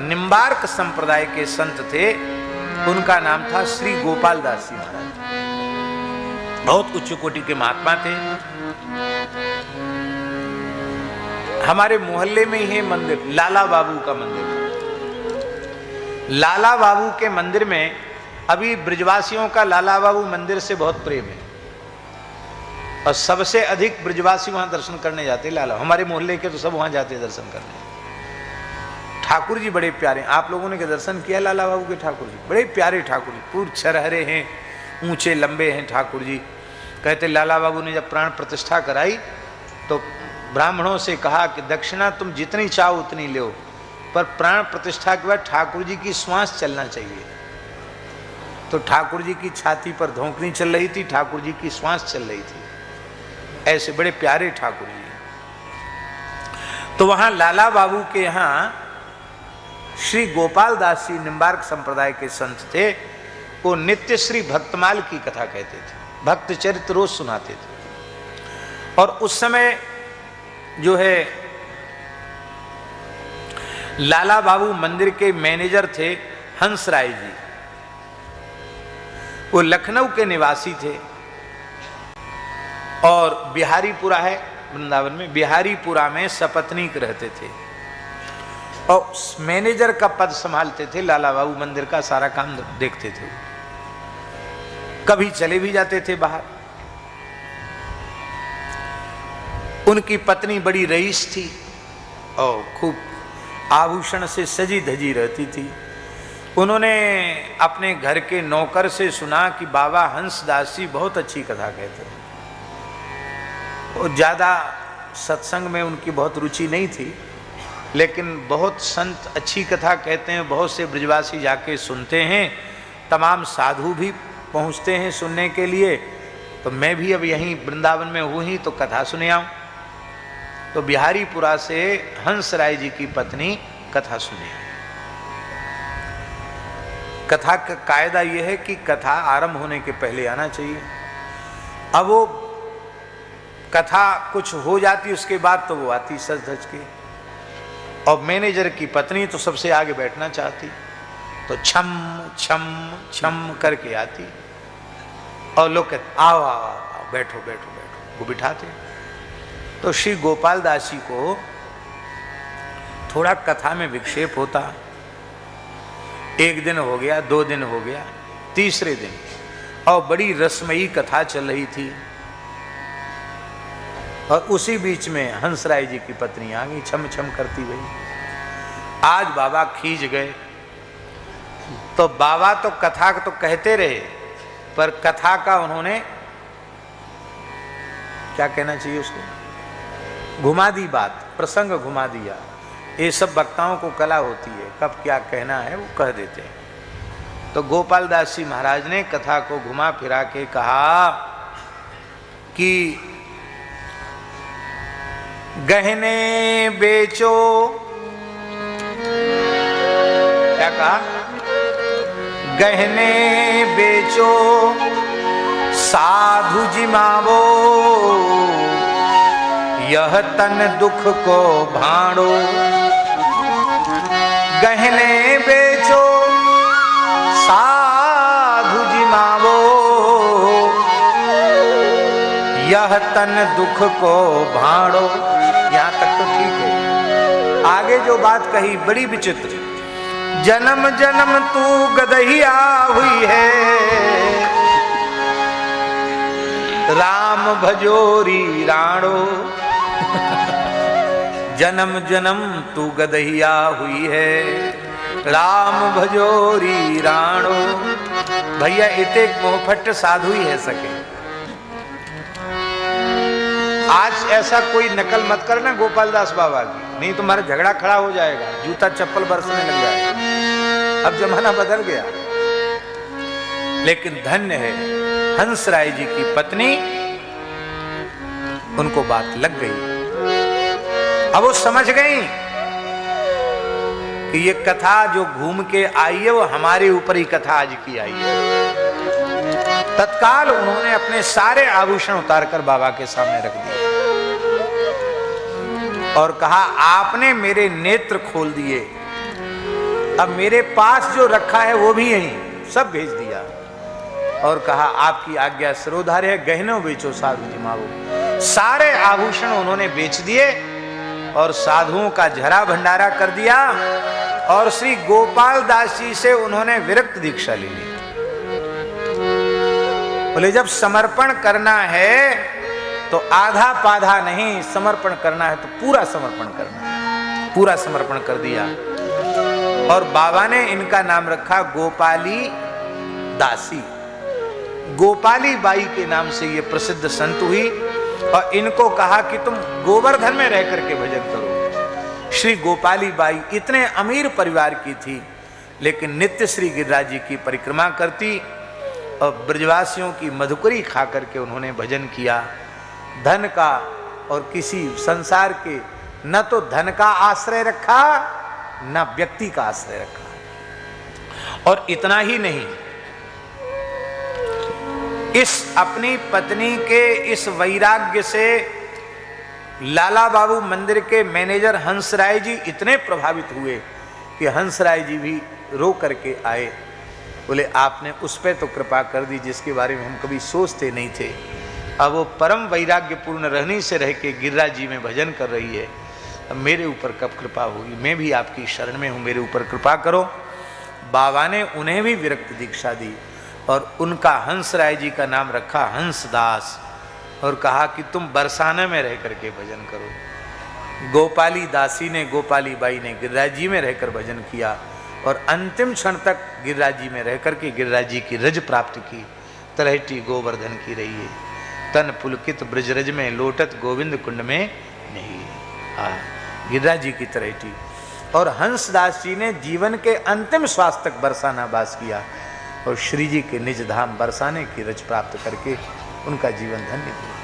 निम्बार्क संप्रदाय के संत थे, उनका नाम था श्री गोपाल दास जी महाराज। बहुत उच्च कोटि के महात्मा थे। हमारे मोहल्ले में ही मंदिर, लाला बाबू का मंदिर। लाला बाबू के मंदिर में अभी ब्रजवासियों का लाला बाबू मंदिर से बहुत प्रेम है और सबसे अधिक ब्रजवासी वहां दर्शन करने जाते लाला। हमारे मोहल्ले के तो सब वहां जाते दर्शन करने। ठाकुर जी बड़े प्यारे, आप लोगों ने के दर्शन किया लाला बाबू के? ठाकुर जी बड़े प्यारे ठाकुर जी, पूरे छरहरे हैं, ऊंचे लंबे हैं ठाकुर जी। कहते लाला बाबू ने जब प्राण प्रतिष्ठा कराई तो ब्राह्मणों से कहा कि दक्षिणा तुम जितनी चाहो उतनी लो, पर प्राण प्रतिष्ठा के बाद ठाकुर जी की श्वास चलना चाहिए। तो ठाकुर जी की छाती पर धोंकनी चल रही थी, ठाकुर जी की श्वास चल रही थी। ऐसे बड़े प्यारे ठाकुर जी। तो वहां लाला बाबू के यहाँ श्री गोपाल दास जी निम्बार्क संप्रदाय के संत थे। वो नित्य श्री भक्तमाल की कथा कहते थे, भक्त चरित्र रोज सुनाते थे। और उस समय जो है लाला बाबू मंदिर के मैनेजर थे हंसराय जी। वो लखनऊ के निवासी थे और बिहारीपुरा है वृंदावन में, बिहारीपुरा में सपत्नीक रहते थे और मैनेजर का पद संभालते थे। लाला बाबू मंदिर का सारा काम देखते थे। कभी चले भी जाते थे बाहर। उनकी पत्नी बड़ी रईस थी और खूब आभूषण से सजी धजी रहती थी। उन्होंने अपने घर के नौकर से सुना कि बाबा हंसदास जी बहुत अच्छी कथा कहते हैं। और ज़्यादा सत्संग में उनकी बहुत रुचि नहीं थी, लेकिन बहुत संत अच्छी कथा कहते हैं, बहुत से ब्रजवासी जाके सुनते हैं, तमाम साधु भी पहुंचते हैं सुनने के लिए। तो मैं भी अब यहीं वृंदावन में हूँ ही तो कथा सुने आऊँ। तो बिहारीपुरा से हंसराय जी की पत्नी कथा सुने। कथा का कायदा यह है कि कथा आरंभ होने के पहले आना चाहिए। अब वो कथा कुछ हो जाती उसके बाद तो वो आती सज धज के, और मैनेजर की पत्नी तो सबसे आगे बैठना चाहती, तो छम छम छम करके आती और लोग कहते आओ आओ आओ बैठो बैठो बैठो, वो बिठाते। तो श्री गोपाल दास जी को थोड़ा कथा में विक्षेप होता। एक दिन हो गया, 2 दिन हो गया, तीसरे दिन और बड़ी रसमयी कथा चल रही थी। और उसी बीच में हंसराय जी की पत्नी आ गई छम छम करती गई। आज बाबा खींच गए। तो बाबा तो कथा तो कहते रहे, पर कथा का उन्होंने क्या कहना चाहिए उसको, घुमा दी बात, प्रसंग घुमा दिया। ये सब वक्ताओं को कला होती है, कब क्या कहना है वो कह देते हैं। तो गोपाल दास जी महाराज ने कथा को घुमा फिरा के कहा कि गहने बेचो, क्या कहा, गहने बेचो साधु जिमावो, यह तन दुख को भाड़ो। गहने बेचो साधु जिमावो, यह तन दुख को भाड़ो। यहां तक तो ठीक है। आगे जो बात कही बड़ी विचित्र। जन्म जन्म तू गदहिया हुई है, राम भजोरी राणो। जन्म जन्म तू गदहिया हुई है, राम भजोरी राणो। भैया इते मोहफट साधु ही है सके। आज ऐसा कोई नकल मत करना गोपाल दास बाबा की, नहीं तुम्हारा झगड़ा खड़ा हो जाएगा, जूता चप्पल बरसने लग जाएगा। अब जमाना बदल गया। लेकिन धन्य है हंसराय जी की पत्नी, उनको बात लग गई। अब वो समझ गई कि ये कथा जो घूम के आई है वो हमारे ऊपर ही कथा आज की आई है। तत्काल उन्होंने अपने सारे आभूषण उतारकर बाबा के सामने रख दिए और कहा आपने मेरे नेत्र खोल दिए अब मेरे पास जो रखा है वो भी यहीं सब भेज दिया और कहा आपकी आज्ञा सिरोधार्य है, गहनों बेचो साधु जी मावो। सारे आभूषण उन्होंने बेच दिए और साधुओं का झरा भंडारा कर दिया और श्री गोपाल दास जी से उन्होंने विरक्त दीक्षा ले ली। बोले जब समर्पण करना है तो आधा पाधा नहीं, समर्पण करना है तो पूरा समर्पण करना है। पूरा समर्पण कर दिया और बाबा ने इनका नाम रखा गोपाली दासी। गोपाली बाई के नाम से ये प्रसिद्ध संत हुई और इनको कहा कि तुम गोवर्धन में रह करके भजन करो। श्री गोपाली बाई इतने अमीर परिवार की थी लेकिन नित्य श्री गिरिराज जी की परिक्रमा करती और ब्रजवासियों की मधुकरी खा करके उन्होंने भजन किया। धन का और किसी संसार के न तो धन का आश्रय रखा न व्यक्ति का आश्रय रखा। और इतना ही नहीं, इस अपनी पत्नी के इस वैराग्य से लाला बाबू मंदिर के मैनेजर हंसराय जी इतने प्रभावित हुए कि हंसराय जी भी रो करके आए। बोले आपने उस पर तो कृपा कर दी जिसके बारे में हम कभी सोचते नहीं थे। अब वो परम वैराग्य पूर्ण रहनी से रह के गिरिराज जी में भजन कर रही है, अब मेरे ऊपर कब कृपा होगी? मैं भी आपकी शरण में हूँ, मेरे ऊपर कृपा करो। बाबा ने उन्हें भी विरक्त दीक्षा दी और उनका हंसराय जी का नाम रखा हंसदास और कहा कि तुम बरसाने में रह करके भजन करो। गोपाली दासी ने, गोपाली बाई ने गिरिराज जी में रहकर भजन किया और अंतिम क्षण तक गिरिराज जी में रह करके गिरिराज जी की रज प्राप्त की। तलहटी गोवर्धन की रही है, तन पुलकित ब्रजरज में, लोटत गोविंद कुंड में नहीं। गिरिराज जी की तलहटी। और हंसदास जी ने जीवन के अंतिम श्वास तक बरसाना वास किया और श्री जी के निज धाम बरसाने की रज प्राप्त करके उनका जीवन धन्य हुआ।